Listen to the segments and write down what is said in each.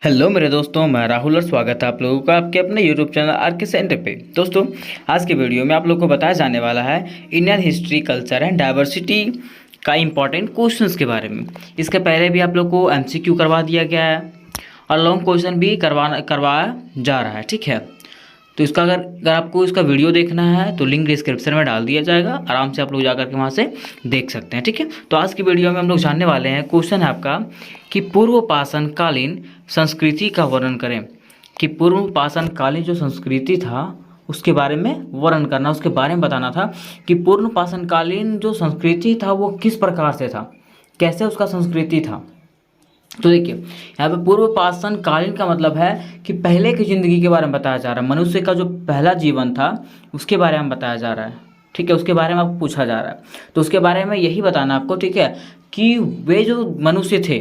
Hello मेरे दोस्तों, मैं राहुल और स्वागत है आप लोगों का आपके अपने यूट्यूब चैनल आर के सेंटर पे। दोस्तों, आज के वीडियो में आप लोगों को बताया जाने वाला है Indian history, culture and diversity का इंपॉर्टेंट क्वेश्चंस के बारे में। इसके पहले भी आप लोग को एमसीक्यू करवा दिया गया है और लॉन्ग क्वेश्चन भी करवाया जा रहा है, ठीक है। तो इसका अगर आपको इसका वीडियो देखना है तो लिंक डिस्क्रिप्शन में डाल दिया जाएगा, आराम से आप लोग जाकर के वहाँ से देख सकते हैं, ठीक है। तो आज की वीडियो में हम लोग जानने वाले हैं, क्वेश्चन है आपका कि पूर्व पाषाणकालीन संस्कृति का वर्णन करें। कि पूर्व पाषाणकालीन जो संस्कृति था उसके बारे में वर्णन करना, उसके बारे में बताना था कि पूर्व पाषाणकालीन जो संस्कृति था वो किस प्रकार से था, कैसे उसका संस्कृति था। तो देखिए, यहाँ पे पूर्व पाषाण कालीन का मतलब है कि पहले की ज़िंदगी के बारे में बताया जा रहा है। मनुष्य का जो पहला जीवन था उसके बारे में बताया जा रहा है, ठीक है। उसके बारे में आपको पूछा जा रहा है, तो उसके बारे में यही बताना आपको, ठीक है, कि वे जो मनुष्य थे,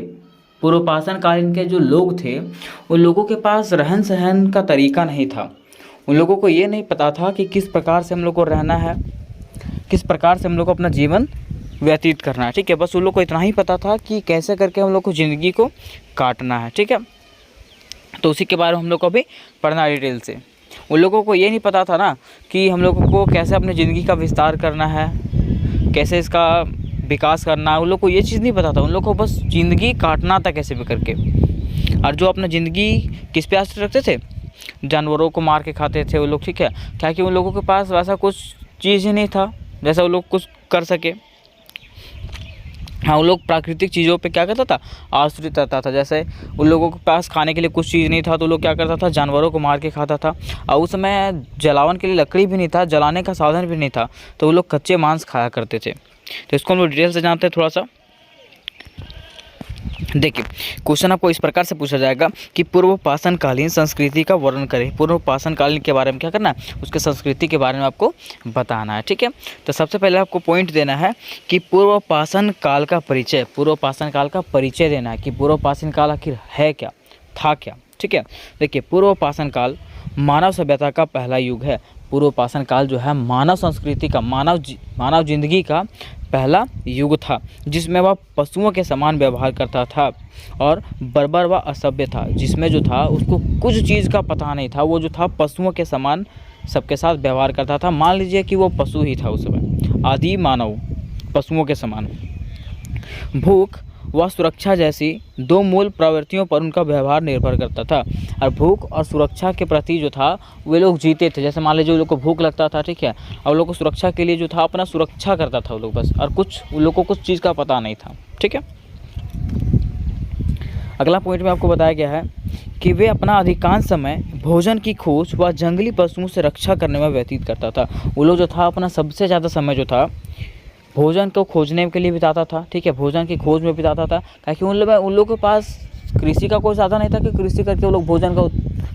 पूर्व पाषाण कालीन के जो लोग थे, उन लोगों के पास रहन सहन का तरीका नहीं था। उन लोगों को ये नहीं पता था कि किस प्रकार से हम लोग को रहना है, किस प्रकार से हम लोग को अपना जीवन व्यतीत करना है, ठीक है। बस उन लोग को इतना ही पता था कि कैसे करके हम लोग को ज़िंदगी को काटना है, ठीक है। तो उसी के बारे में हम लोग को अभी पढ़ना है डिटेल से। उन लोगों को ये नहीं पता था ना कि हम लोगों को कैसे अपनी ज़िंदगी का विस्तार करना है, कैसे इसका विकास करना है। उन लोग को ये चीज़ नहीं पता था, उन लोग को बस ज़िंदगी काटना था कैसे भी करके। और जो अपना ज़िंदगी किस पे आश्रित रखते थे, जानवरों को मार के खाते थे वो लोग, ठीक है। क्या कि उन लोगों के पास वैसा कुछ चीज़ ही नहीं था जैसा वो लोग कुछ कर सके। हाँ, उन लोग प्राकृतिक चीज़ों पे क्या करता था, आश्रित रहता था। जैसे उन लोगों के पास खाने के लिए कुछ चीज़ नहीं था तो लोग क्या करता था, जानवरों को मार के खाता था। और उस समय जलावन के लिए लकड़ी भी नहीं था, जलाने का साधन भी नहीं था, तो वो लोग कच्चे मांस खाया करते थे। तो इसको हम लोग डिटेल से जानते हैं थोड़ा सा। देखिए, क्वेश्चन आपको इस प्रकार से पूछा जाएगा कि पूर्व पाषाणकालीन संस्कृति का वर्णन करें। पूर्व पाषाणकालीन के बारे में क्या करना है, उसके संस्कृति के बारे में आपको बताना है, ठीक है। तो सबसे पहले आपको पॉइंट देना है कि पूर्व पाषाण काल का परिचय, पूर्व पाषाण काल का परिचय देना है कि पूर्व पाषाण काल आखिर है क्या, था क्या, ठीक है। देखिए, पूर्व पाषाण काल मानव सभ्यता का पहला युग है। पूर्व पाषाण काल जो है मानव संस्कृति का, मानव जिंदगी का पहला युग था, जिसमें वह पशुओं के समान व्यवहार करता था और बर्बर व असभ्य था। जिसमें जो था उसको कुछ चीज़ का पता नहीं था, वो जो था पशुओं के समान सबके साथ व्यवहार करता था। मान लीजिए कि वो पशु ही था उस समय, आदि मानव पशुओं के समान। भूख व सुरक्षा जैसी दो मूल प्रवृत्तियों पर उनका व्यवहार निर्भर करता था। और भूख और सुरक्षा के प्रति जो था वे लोग जीते थे। जैसे मान लीजिए उन लोग को भूख लगता था, ठीक है, और उन लोग को सुरक्षा के लिए जो था अपना सुरक्षा करता था वो लोग बस, और कुछ उन लोग को कुछ चीज़ का पता नहीं था, ठीक है। अगला पॉइंट में आपको बताया गया है कि वे अपना अधिकांश समय भोजन की खोज व जंगली पशुओं से रक्षा करने में व्यतीत करता था। वो लोग जो था अपना सबसे ज़्यादा समय जो था भोजन को खोजने के लिए बिताता था, ठीक है, भोजन की खोज में बिताता था। क्योंकि उन लोगों के पास कृषि का कोई साधन नहीं था कि कृषि करके वो लोग भोजन का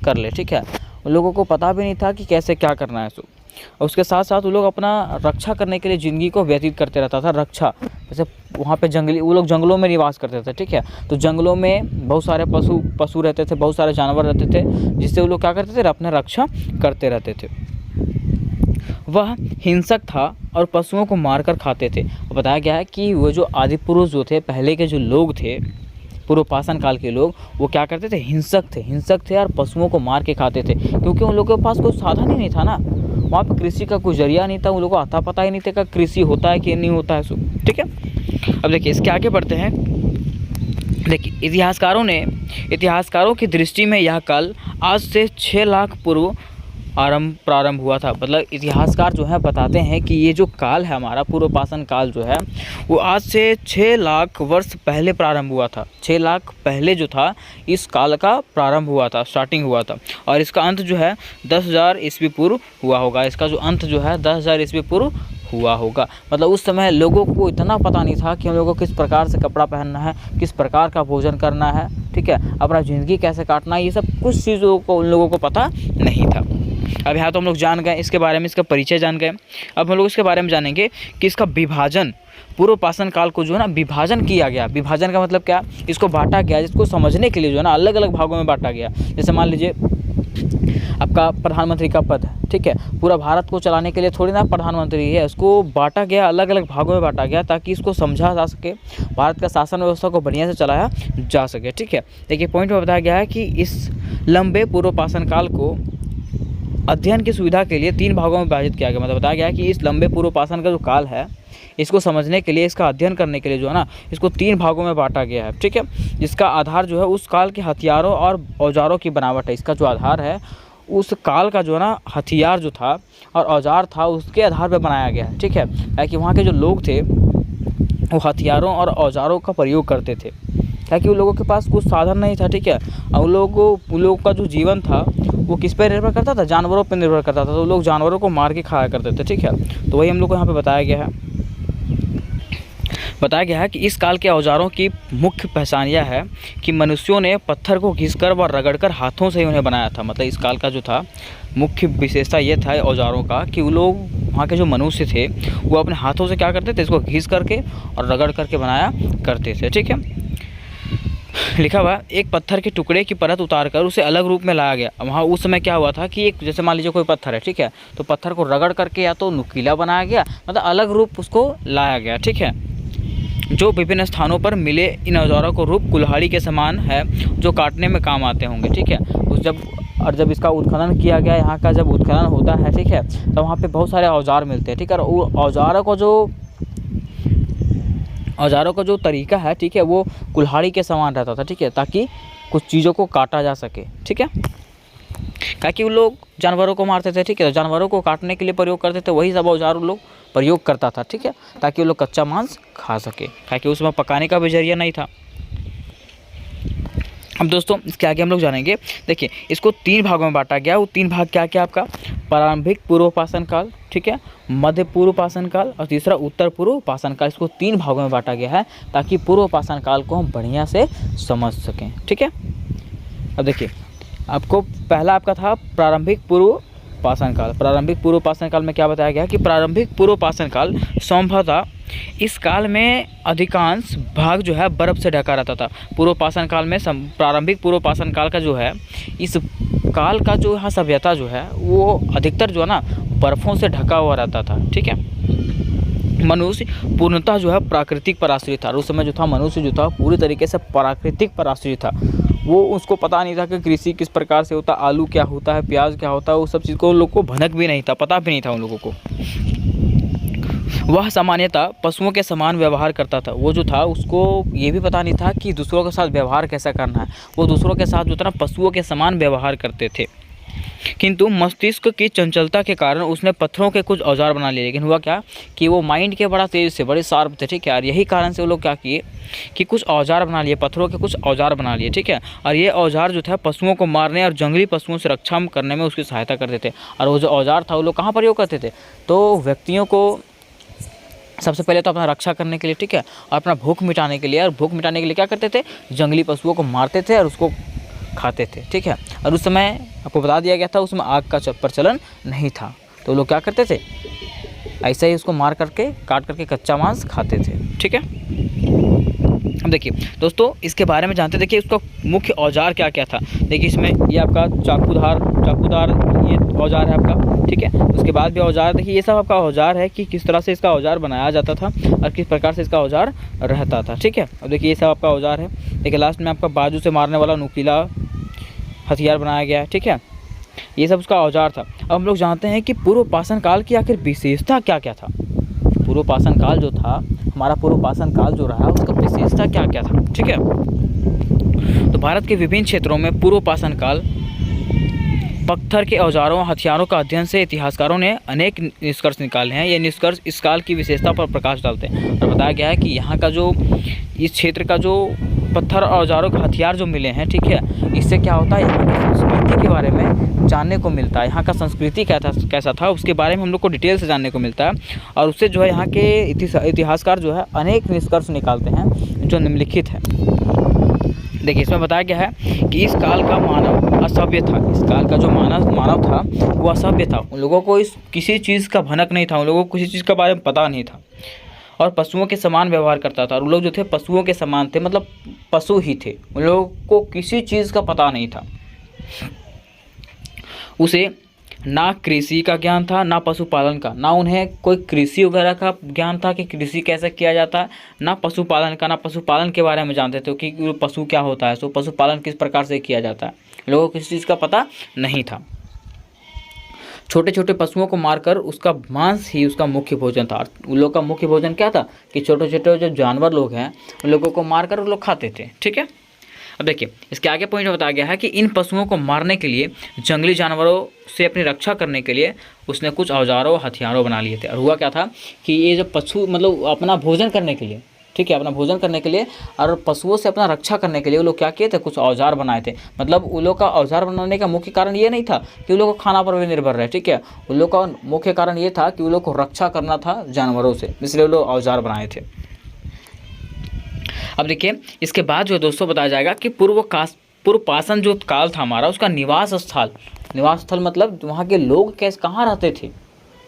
कर ले, ठीक है। उन लोगों को पता भी नहीं था कि कैसे क्या करना है। और उसके साथ साथ वो लोग अपना रक्षा करने के लिए ज़िंदगी को व्यतीत करते रहता था। रक्षा जैसे वहाँ पे वो लोग जंगलों में निवास करते थे, ठीक है। तो जंगलों में बहुत सारे पशु रहते थे, बहुत सारे जानवर रहते थे, जिससे वो लोग क्या करते थे, अपना रक्षा करते रहते थे। वह हिंसक था और पशुओं को मारकर खाते थे। बताया गया है कि वो जो आदि पुरुष जो थे, पहले के जो लोग थे, पूर्व पाषाण काल के लोग, वो क्या करते थे, हिंसक थे और पशुओं को मार के खाते थे। क्योंकि उन लोगों के पास कोई साधन ही नहीं था ना, वहाँ पर कृषि का कोई जरिया नहीं था, उन लोगों को आता पता ही नहीं था कि कृषि होता है कि नहीं होता है, सो ठीक है। अब देखिए, इसके आगे बढ़ते हैं। देखिए, इतिहासकारों की दृष्टि में यह काल आज से 6 लाख पूर्व प्रारंभ हुआ था। मतलब इतिहासकार जो है बताते हैं कि ये जो काल है हमारा पूर्व पाषाण काल जो है वो आज से 6 लाख वर्ष पहले प्रारंभ हुआ था। 6 लाख पहले जो था इस काल का प्रारंभ हुआ था, स्टार्टिंग हुआ था। और इसका अंत जो है 10,000 ईस्वी पूर्व हुआ होगा। इसका जो अंत जो है 10,000 ईस्वी पूर्व हुआ होगा। मतलब उस समय लोगों को इतना पता नहीं था कि हम लोगों को किस प्रकार से कपड़ा पहनना है, किस प्रकार का भोजन करना है, ठीक है, अपना ज़िंदगी कैसे काटना है, ये सब कुछ चीज़ों को उन लोगों को पता नहीं था। अब यहाँ तो हम लोग जान गए इसके बारे में, इसका परिचय जान गए। अब हम लोग इसके बारे में जानेंगे कि इसका विभाजन, पूर्व पाषाण काल को जो है ना विभाजन किया गया। विभाजन का मतलब क्या, इसको बांटा गया, जिसको समझने के लिए जो है ना अलग अलग भागों में बांटा गया। जैसे मान लीजिए आपका प्रधानमंत्री का पद है, ठीक है। पूरा भारत को चलाने के लिए थोड़ी ना प्रधानमंत्री है, उसको बांटा गया, अलग अलग भागों में बांटा गया ताकि इसको समझा जा सके, भारत का शासन व्यवस्था को बढ़िया से चलाया जा सके, ठीक है। देखिए पॉइंट में बताया गया है कि इस लंबे पूर्व पाषाण काल को अध्ययन की सुविधा के लिए 3 भागों में विभाजित किया गया। मतलब बताया गया है कि इस लंबे पूर्व पाषाण का जो काल है, इसको समझने के लिए, इसका अध्ययन करने के लिए जो है ना, इसको 3 भागों में बांटा गया है, ठीक है। जिसका आधार जो है उस काल के हथियारों और औजारों की बनावट है। इसका जो आधार है उस काल का जो है ना हथियार जो था और औजार था, उसके आधार पर बनाया गया है, ठीक है। ताकि वहाँ के जो लोग थे वो हथियारों और औजारों का प्रयोग करते थे, ताकि उन लोगों के पास कुछ साधन नहीं था, ठीक है। और उन लोगों का जो जीवन था वो किस पर निर्भर करता था, जानवरों पर निर्भर करता था। तो लोग जानवरों को मार के खाया करते थे, ठीक है। तो वही हम लोग को यहाँ पे बताया गया है कि इस काल के औजारों की मुख्य पहचान यह है कि मनुष्यों ने पत्थर को घिसकर व रगड़कर हाथों से ही उन्हें बनाया था। मतलब इस काल का जो था मुख्य विशेषता ये था औजारों का कि वो लोग, वहाँ के जो मनुष्य थे, वो अपने हाथों से क्या करते थे, इसको घिस करके और रगड़ करके बनाया करते थे, ठीक है। लिखा हुआ एक पत्थर के टुकड़े की परत उतारकर उसे अलग रूप में लाया गया। वहाँ उस समय क्या हुआ था कि एक, जैसे मान लीजिए कोई पत्थर है, ठीक है, तो पत्थर को रगड़ करके या तो नुकीला बनाया गया, मतलब अलग रूप उसको लाया गया, ठीक है। जो विभिन्न स्थानों पर मिले इन औजारों को रूप कुल्हाड़ी के समान है, जो काटने में काम आते होंगे, ठीक है। जब इसका उत्खनन किया गया, यहाँ का जब उत्खनन होता है, ठीक है, तो वहाँ पे बहुत सारे औजार मिलते हैं, ठीक है। और औजारों का जो तरीका है, ठीक है, वो कुल्हाड़ी के समान रहता था, ठीक है, ताकि कुछ चीज़ों को काटा जा सके, ठीक है। ताकि वो लोग जानवरों को मारते थे, ठीक है, जानवरों को काटने के लिए प्रयोग करते थे, वही सब औजार लोग प्रयोग करता था, ठीक है, ताकि वो लोग कच्चा मांस खा सके, ताकि उसमें पकाने का भी जरिया नहीं था। अब दोस्तों इसके आगे हम लोग जानेंगे। देखिए इसको 3 भागों में बांटा गया। वो 3 भाग क्या क्या आपका, प्रारंभिक पूर्व पाषाण काल, ठीक है, मध्य पूर्व पाषाण काल और तीसरा उत्तर पूर्व पाषाण काल। इसको 3 भागों में बांटा गया है ताकि पूर्व पाषाण काल को हम बढ़िया से समझ सकें, ठीक है। अब देखिए आपको पहला आपका था प्रारंभिक पूर्व पाषाण काल। प्रारंभिक पूर्व पाषाण काल में क्या बताया गया कि प्रारंभिक पूर्व पाषाण काल संभवतः इस काल में अधिकांश भाग जो है बर्फ़ से ढका रहता था। पूर्व पाषाण काल में प्रारंभिक पूर्व पाषाण काल का जो है, इस काल का जो यहाँ सभ्यता जो है वो अधिकतर जो है ना बर्फ़ों से ढका हुआ रहता था, ठीक है। मनुष्य पूर्णतः जो है प्राकृतिक पर आश्रित था। उस समय जो था मनुष्य जो था पूरी तरीके से प्राकृतिक पर आश्रित था। वो उसको पता नहीं था कि कृषि किस प्रकार से होता, आलू क्या होता है, प्याज क्या होता है, वो सब चीज़ को उन लोग को भनक भी नहीं था, पता भी नहीं था उन लोगों को। वह सामान्यतः पशुओं के समान व्यवहार करता था। वो जो था उसको ये भी पता नहीं था कि दूसरों के साथ व्यवहार कैसा करना है। वो दूसरों के साथ जो था ना पशुओं के समान व्यवहार करते थे। किंतु मस्तिष्क की चंचलता के कारण उसने पत्थरों के कुछ औजार बना लिए। लेकिन हुआ क्या कि वो माइंड के बड़ा तेज से, बड़े शार्प थे, ठीक है। और यही कारण से वो लोग क्या किए कि कुछ औजार बना लिए, पत्थरों के कुछ औजार बना लिए, ठीक है। और ये औजार जो था पशुओं को मारने और जंगली पशुओं से रक्षा करने में उसकी सहायता करते थे। और वो जो औजार था वो लोग कहाँ प्रयोग करते थे, तो व्यक्तियों को सबसे पहले तो अपना रक्षा करने के लिए, ठीक है, और अपना भूख मिटाने के लिए। और भूख मिटाने के लिए क्या करते थे, जंगली पशुओं को मारते थे और उसको खाते थे, ठीक है। और उस समय आपको बता दिया गया था उसमें आग का प्रचलन नहीं था, तो लोग क्या करते थे, ऐसे ही उसको मार करके काट करके कच्चा मांस खाते थे, ठीक है। अब देखिए दोस्तों इसके बारे में जानते। देखिए उसका मुख्य औजार क्या क्या था। देखिए इसमें ये आपका चाकूदार ये औजार है आपका, ठीक है। उसके बाद भी औजार, देखिए ये सब आपका औजार है कि किस तरह से इसका औजार बनाया जाता था और किस प्रकार से इसका औजार रहता था, ठीक है। अब देखिए ये सब आपका औजार है। देखिए लास्ट में आपका बाजू से मारने वाला नुकीला हथियार बनाया गया है, ठीक है। ये सब उसका औजार था। अब हम लोग जानते हैं कि पूर्व पाषाण काल की आखिर विशेषता क्या क्या था। पूर्व पाषाण काल जो था, हमारा पूर्व पाषाण काल जो रहा उसका विशेषता क्या क्या था, ठीक है। तो भारत के विभिन्न क्षेत्रों में पूर्व पाषाण काल पत्थर के औजारों हथियारों का अध्ययन से इतिहासकारों ने अनेक निष्कर्ष निकाले हैं। ये निष्कर्ष इस काल की विशेषता पर प्रकाश डालते हैं। और बताया गया है कि यहाँ का जो इस क्षेत्र का जो पत्थर और औजारों के हथियार जो मिले हैं, ठीक है, इससे क्या होता है, यहाँ की संस्कृति के बारे में जानने को मिलता है। यहाँ का संस्कृति कैसा था उसके बारे में हम लोग को डिटेल से जानने को मिलता है। और उससे जो है यहाँ के इतिहासकार जो है अनेक निष्कर्ष निकालते हैं जो निम्नलिखित है। देखिए इसमें बताया गया है कि इस काल का मानव असभ्य था। इस काल का जो मानव था वो असभ्य था। उन लोगों को किसी चीज़ का भनक नहीं था, उन लोगों को किसी चीज़ के बारे में पता नहीं था और पशुओं के समान व्यवहार करता था। और उन लोग जो थे पशुओं के समान थे, मतलब पशु ही थे, उन लोगों को किसी चीज़ का पता नहीं था। उसे ना कृषि का ज्ञान था, ना पशुपालन का, ना उन्हें कोई कृषि वगैरह का ज्ञान था कि कृषि कैसे किया जाता है, ना पशुपालन का, ना पशुपालन के बारे में जानते थे कि पशु क्या होता है, सो पशुपालन किस प्रकार से किया जाता है, लोगों को किसी चीज़ का पता नहीं था। छोटे छोटे पशुओं को मारकर उसका मांस ही उसका मुख्य भोजन था। उन लोगों का मुख्य भोजन क्या था कि छोटे छोटे जो जानवर लोग हैं उन लोगों को मारकर वो लोग खाते थे। ठीक है, अब देखिए इसके आगे पॉइंट बताया गया है कि इन पशुओं को मारने के लिए, जंगली जानवरों से अपनी रक्षा करने के लिए उसने कुछ औजारों हथियारों बना लिए थे। और हुआ क्या था कि ये जो पशु मतलब अपना भोजन करने के लिए, ठीक है, अपना भोजन करने के लिए और पशुओं से अपना रक्षा करने के लिए वो लोग क्या किए थे, कुछ औजार बनाए थे। मतलब उन लोग का औजार बनाने का मुख्य कारण ये नहीं था कि उन लोग को खाना पर भी निर्भर रहे, ठीक है, उन लोग का मुख्य कारण ये था कि उन लोग को रक्षा करना था जानवरों से, इसलिए वो लोग औजार बनाए थे। अब देखिए इसके बाद जो दोस्तों बताया जाएगा कि पूर्वपाषाण जो काल था हमारा, उसका निवास स्थल मतलब वहाँ के लोग कैसे कहाँ रहते थे,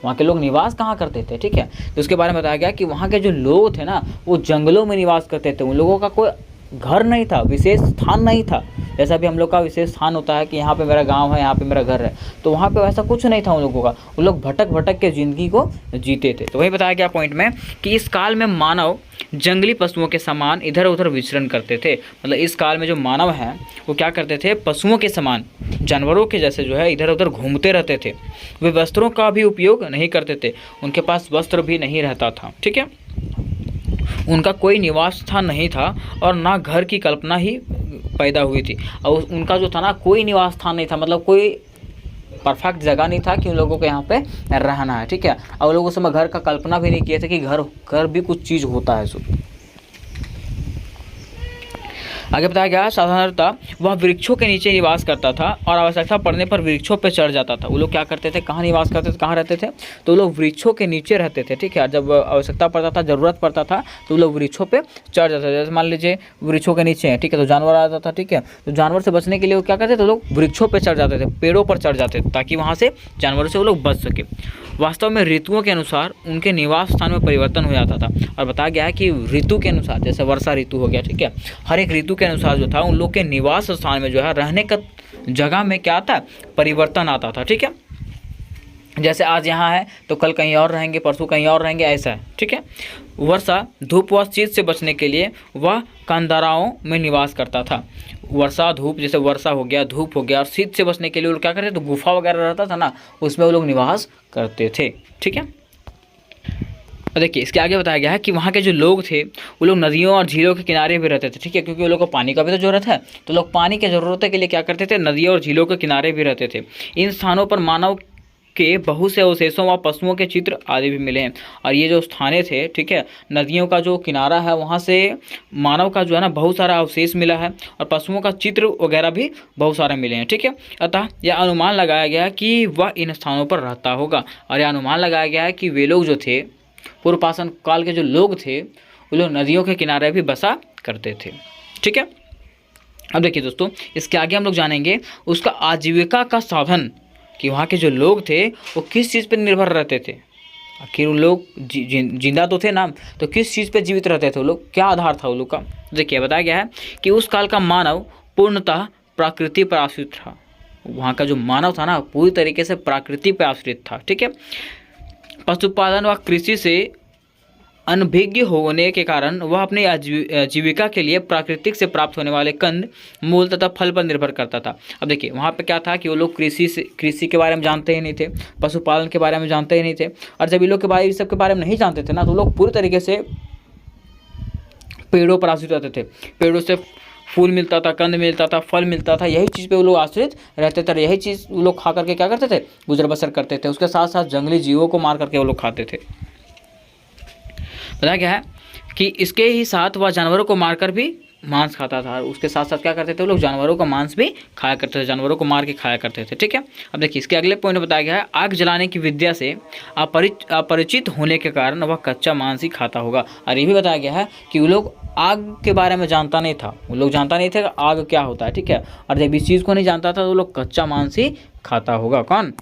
वहाँ के लोग निवास कहाँ करते थे। ठीक है, तो उसके बारे में बताया गया कि वहाँ के जो लोग थे ना वो जंगलों में निवास करते थे। उन लोगों का कोई घर नहीं था, विशेष स्थान नहीं था, जैसा भी हम लोग का विशेष स्थान होता है कि यहाँ पे मेरा गांव है, यहाँ पे मेरा घर है, तो वहाँ पे वैसा कुछ नहीं था उन लोगों का। उन लोग भटक भटक के ज़िंदगी को जीते थे। तो वही बताया गया पॉइंट में कि इस काल में मानव जंगली पशुओं के समान इधर उधर विचरण करते थे। मतलब इस काल में जो मानव हैं वो क्या करते थे, पशुओं के समान, जानवरों के जैसे जो है इधर उधर घूमते रहते थे। वे वस्त्रों का भी उपयोग नहीं करते थे, उनके पास वस्त्र भी नहीं रहता था। ठीक है, उनका कोई निवास स्थान नहीं था और ना घर की कल्पना ही पैदा हुई थी। और उनका जो था ना कोई निवास स्थान नहीं था, मतलब कोई परफेक्ट जगह नहीं था कि उन लोगों को यहाँ पे रहना है। ठीक है, और लोग उस समय घर का कल्पना भी नहीं किए थे कि घर भी कुछ चीज़ होता है। सो आगे बताया गया साधारणतः वह वृक्षों के नीचे निवास करता था और आवश्यकता पड़ने पर वृक्षों पर चढ़ जाता था। वो लोग क्या करते थे, कहाँ निवास करते थे, कहाँ रहते थे, तो वो लोग वृक्षों के नीचे रहते थे। ठीक है, जब आवश्यकता पड़ता था, ज़रूरत पड़ता था तो वो लोग वृक्षों पे चढ़ जाते थे। जैसे मान लीजिए वृक्षों के नीचे हैं, ठीक है, तो जानवर आ जाता था। ठीक है, तो जानवर से बचने के लिए वो क्या करते थे, लोग वृक्षों पर चढ़ जाते थे, पेड़ों पर चढ़ जाते थे ताकि वहाँ से जानवरों से वो लोग बच सके। वास्तव में ऋतुओं के अनुसार उनके निवास स्थान में परिवर्तन हो जाता था। और बताया गया है कि ऋतु के अनुसार, जैसे वर्षा ऋतु हो गया, ठीक है, हर एक ऋतु के अनुसार जो था उन लोग के निवास स्थान में जो है रहने का जगह में क्या आता, परिवर्तन आता था। ठीक है, जैसे आज यहाँ है तो कल कहीं और रहेंगे, परसों कहीं और रहेंगे, ऐसा है। ठीक है, वर्षा धूप व शीत से बचने के लिए वह कंदराओं में निवास करता था। वर्षा धूप, जैसे वर्षा हो गया, धूप हो गया, और शीत से बचने के लिए वो लोग क्या करते थे, तो गुफा वगैरह रहता था ना, उसमें वो लोग निवास करते थे। ठीक है, और देखिए इसके आगे बताया गया है कि वहाँ के जो लोग थे वो लोग नदियों और झीलों के किनारे भी रहते थे। ठीक है, क्योंकि वो लोग को पानी का भी तो ज़रूरत है, तो लोग पानी की ज़रूरत के लिए क्या करते थे, नदियों और झीलों के किनारे भी रहते थे। इन स्थानों पर मानव के बहुत से अवशेषों व पशुओं के चित्र आदि भी मिले हैं। और ये जो स्थानें थे, ठीक है, नदियों का जो किनारा है वहाँ से मानव का जो है ना बहुत सारा अवशेष मिला है और पशुओं का चित्र वगैरह भी बहुत सारे मिले हैं। ठीक है, अतः यह अनुमान लगाया गया कि वह इन स्थानों पर रहता होगा। और यह अनुमान लगाया गया है कि वे लोग जो थे, पूर्वपाषाण काल के जो लोग थे, वो लोग नदियों के किनारे भी बसा करते थे। ठीक है, अब देखिए दोस्तों इसके आगे हम लोग जानेंगे उसका आजीविका का साधन, कि वहाँ के जो लोग थे वो किस चीज़ पर निर्भर रहते थे। आखिर उन लोग जिंदा तो थे ना, तो किस चीज़ पे जीवित रहते थे वो लोग, क्या आधार था वो लोग का। देखिए बताया गया है कि उस काल का मानव पूर्णतः प्रकृति पर आश्रित था। वहाँ का जो मानव था ना पूरी तरीके से प्रकृति पर आश्रित था। ठीक है, पशुपालन व कृषि से अनभिज्ञ होने के कारण वह अपनी आजीविका के लिए प्राकृतिक से प्राप्त होने वाले कंद, मूल तथा फल पर निर्भर करता था। अब देखिए वहाँ पे क्या था कि वो लोग कृषि के बारे में जानते ही नहीं थे, पशुपालन के बारे में जानते ही नहीं थे। और जब ये लोग के सब के बारे में नहीं जानते थे ना, तो लोग पूरी तरीके से पेड़ों पर आश्रित रहते थे। पेड़ों से फूल मिलता था, कंद मिलता था, फल मिलता था, यही चीज़ पे वो लोग आश्रित रहते थे। यही चीज़ वो लोग खा करके क्या करते थे, गुजर बसर करते थे। उसके साथ साथ जंगली जीवों को मार करके वो लोग खाते थे। बताया गया है कि इसके ही साथ वह जानवरों को मारकर भी मांस खाता था। और उसके साथ साथ क्या करते थे वो लोग, जानवरों का मांस भी खाया करते थे, जानवरों को मार के खाया करते थे। ठीक है, अब देखिए इसके अगले पॉइंट बताया गया है आग जलाने की विद्या से अपरिचित होने के कारण वह कच्चा मांस ही खाता होगा। और ये भी बताया गया है कि वो लोग आग के बारे में जानता नहीं था, वो लोग जानता नहीं थे कि आग क्या होता है। ठीक है, और जब इस चीज़ को नहीं जानता था तो वो लोग कच्चा मांस ही खाता होगा। कौन,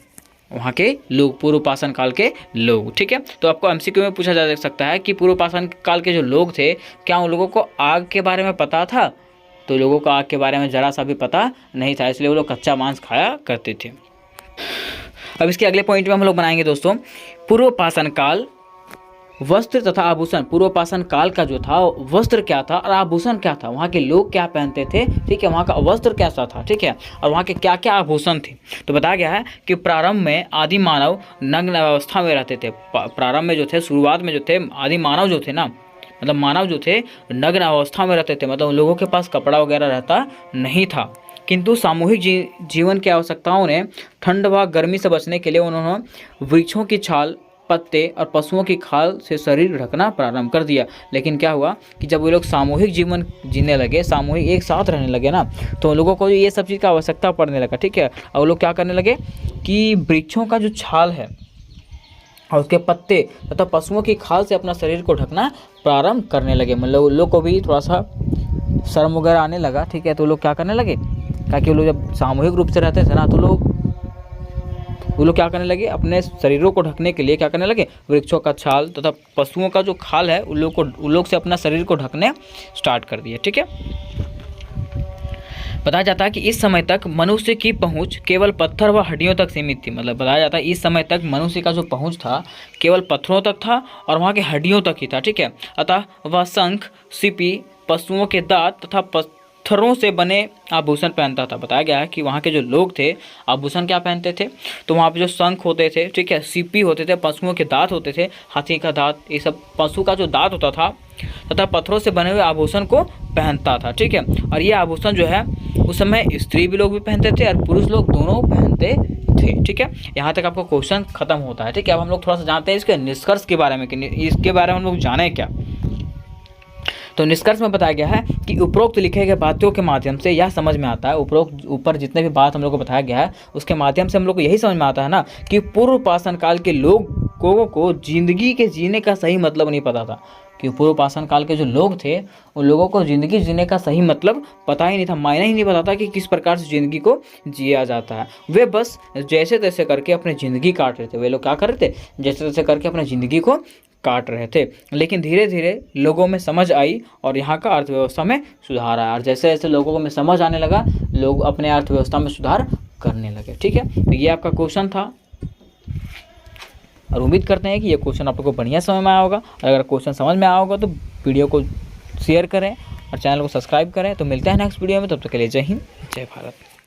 वहाँ के लोग, पूर्वपाषाण काल के लोग। ठीक है, तो आपको एमसीक्यू में पूछा जा सकता है कि पूर्वपाषाण काल के जो लोग थे, क्या उन लोगों को आग के बारे में पता था, तो लोगों को आग के बारे में ज़रा सा भी पता नहीं था, इसलिए वो लोग कच्चा मांस खाया करते थे। अब इसके अगले पॉइंट में हम लोग बनाएंगे दोस्तों पूर्व पाषाण काल, वस्त्र तथा आभूषण। पूर्व पाषाण काल का जो था वस्त्र क्या था और आभूषण क्या था, वहाँ के लोग क्या पहनते थे, ठीक है, वहाँ का वस्त्र कैसा था, ठीक है, और वहाँ के क्या क्या आभूषण थे। तो बताया गया है कि प्रारंभ में आदि मानव नग्न अवस्था में रहते थे। प्रारंभ में जो थे, शुरुआत में जो थे, आदि मानव जो थे ना, मतलब मानव जो थे नग्न अवस्था में रहते थे, मतलब लोगों के पास कपड़ा वगैरह रहता नहीं था। किंतु सामूहिक जीवन की आवश्यकताओं ने ठंड व गर्मी से बचने के लिए उन्होंने वृक्षों की छाल, पत्ते और पशुओं की खाल से शरीर ढकना प्रारंभ कर दिया। लेकिन क्या हुआ कि जब वो लोग सामूहिक जीवन जीने लगे, सामूहिक एक साथ रहने लगे ना, तो लोगों को ये सब चीज़ का आवश्यकता पड़ने लगा, ठीक है। और वो लोग क्या करने लगे कि वृक्षों का जो छाल है और उसके पत्ते तथा पशुओं की खाल से अपना शरीर को ढकना प्रारंभ करने लगे। मतलब उन लोग को भी थोड़ा सा शर्म वगैरह आने लगा, ठीक है। तो लोग क्या करने लगे, ताकि वो लोग जब सामूहिक रूप से रहते थे ना, तो वो लोग क्या करने लगे, अपने शरीरों को ढकने के लिए क्या करने लगे, वृक्षों का छाल तथा पशुओं का जो खाल है उन लोग से अपना शरीर को ढकने स्टार्ट कर दिए, ठीक है। बताया जाता है कि इस समय तक मनुष्य की पहुंच केवल पत्थर व हड्डियों तक सीमित थी। मतलब बताया जाता है इस समय तक मनुष्य का जो पहुंच था केवल पत्थरों तक था और वहाँ के हड्डियों तक ही था, ठीक है। अतः वह शंख, सीपी, पशुओं के दांत तथा पत्थरों से बने आभूषण पहनता था। बताया गया है कि वहाँ के जो लोग थे आभूषण क्या पहनते थे, तो वहाँ पे जो शंख होते थे, ठीक है, सीपी होते थे, पशुओं के दांत होते थे, हाथी का दांत, ये सब पशु का जो दांत होता था, तथा पत्थरों से बने हुए आभूषण को पहनता था, ठीक है। और ये आभूषण जो है उस समय स्त्री भी लोग भी पहनते थे और पुरुष लोग दोनों पहनते थे, ठीक है। यहाँ तक आपका क्वेश्चन खत्म होता है, ठीक है। अब हम लोग थोड़ा सा जानते हैं इसके निष्कर्ष के बारे में कि इसके बारे में हम लोग जाने क्या। तो निष्कर्ष में बताया गया है कि उपरोक्त लिखे गए बातों के माध्यम से यह समझ में आता है, उपरोक्त ऊपर जितने भी बात हम लोग को बताया गया है उसके माध्यम से हम लोग को यही समझ में आता है ना कि पूर्व पाषाण काल के लोगों को जिंदगी के जीने का सही मतलब नहीं पता था। कि पूर्व पाषाण काल के जो लोग थे उन लोगों को ज़िंदगी जीने का सही मतलब पता ही नहीं था, मायना ही नहीं पता था कि किस प्रकार से ज़िंदगी को जिया जाता है। वे बस जैसे तैसे करके अपनी ज़िंदगी काट रहे थे। वे लोग क्या कर रहे थे, जैसे तैसे करके अपनी ज़िंदगी को काट रहे थे। लेकिन धीरे धीरे लोगों में समझ आई और यहाँ का अर्थव्यवस्था में सुधार आया, और जैसे जैसे लोगों में समझ आने लगा लोग अपने अर्थव्यवस्था में सुधार करने लगे, ठीक है। तो ये आपका क्वेश्चन था और उम्मीद करते हैं कि ये क्वेश्चन आप लोगों को बढ़िया समझ में आया होगा। और अगर क्वेश्चन समझ में आया होगा तो वीडियो को शेयर करें और चैनल को सब्सक्राइब करें। तो मिलते हैं नेक्स्ट वीडियो में, तब तक के लिए जय हिंद, जय भारत।